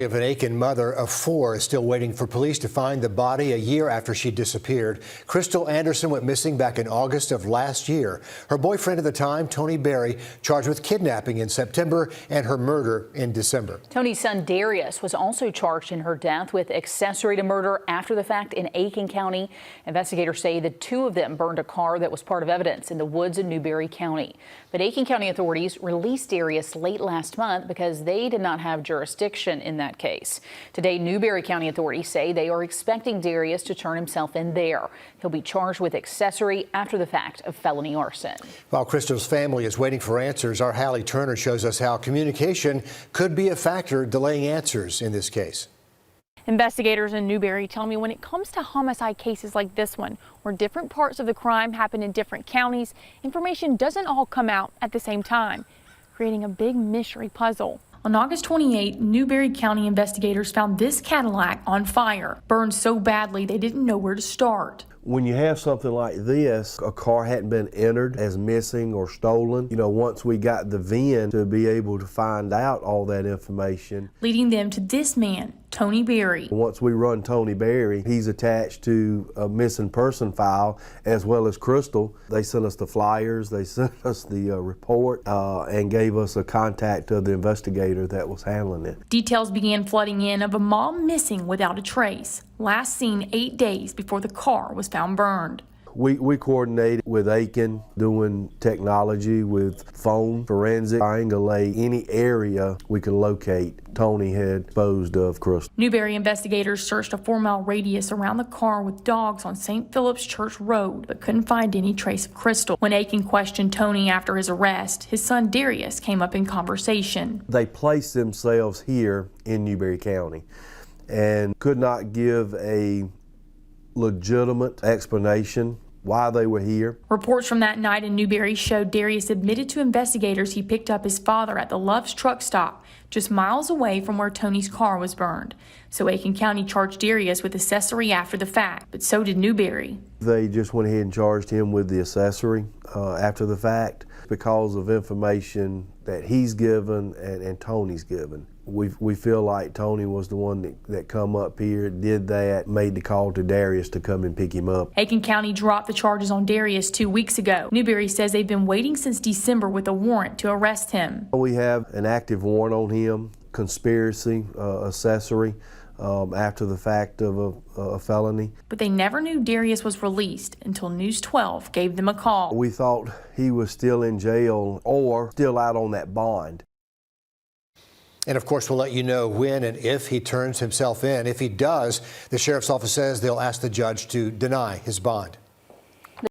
Of an Aiken mother of 4 is still waiting for police to find the body a year after she disappeared. Crystal Anderson went missing back in August of last year. Her boyfriend at the time, Tony Berry, charged with kidnapping in September and her murder in December. Tony's son Darius was also charged in her death with accessory to murder after the fact in Aiken County. Investigators say the two of them burned a car that was part of evidence in the woods in Newberry County. But Aiken County authorities released Darius late last month because they did not have jurisdiction in that case. Today, Newberry County authorities say they are expecting Darius to turn himself in there. He'll be charged with accessory after the fact of felony arson. While Crystal's family is waiting for answers, our Hallie Turner shows us how communication could be a factor delaying answers in this case. Investigators in Newberry tell me when it comes to homicide cases like this one, where different parts of the crime happen in different counties, information doesn't all come out at the same time, creating a big mystery puzzle. On August 28, Newberry County investigators found this Cadillac on fire, burned so badly they didn't know where to start. When you have something like this, a car hadn't been entered as missing or stolen. Once we got the VIN to be able to find out all that information. Leading them to this man, Tony Berry. Once we run Tony Berry, he's attached to a missing person file as well as Crystal. They sent us the flyers, they sent us the report, and gave us a contact of the investigator that was handling it. Details began flooding in of a mom missing without a trace, last seen 8 days before the car was found burned. We coordinated with Aiken, doing technology with phone forensic, triangulate any area we could locate Tony had disposed of Crystal. Newberry investigators searched a 4-mile radius around the car with dogs on St. Philip's Church Road, but couldn't find any trace of Crystal. When Aiken questioned Tony after his arrest, his son Darius came up in conversation. They placed themselves here in Newberry County and could not give a legitimate explanation why they were here. Reports from that night in Newberry showed Darius admitted to investigators he picked up his father at the Love's truck stop just miles away from where Tony's car was burned. So Aiken County charged Darius with accessory after the fact, but so did Newberry. They just went ahead and charged him with the accessory after the fact because of information that he's given and Tony's given. We feel like Tony was the one that come up here, did that, made the call to Darius to come and pick him up. Aiken County dropped the charges on Darius 2 weeks ago. Newberry says they've been waiting since December with a warrant to arrest him. We have an active warrant on him, conspiracy, accessory, after the fact of a felony. But they never knew Darius was released until News 12 gave them a call. We thought he was still in jail or still out on that bond. And of course, we'll let you know when and if he turns himself in. If he does, the sheriff's office says they'll ask the judge to deny his bond.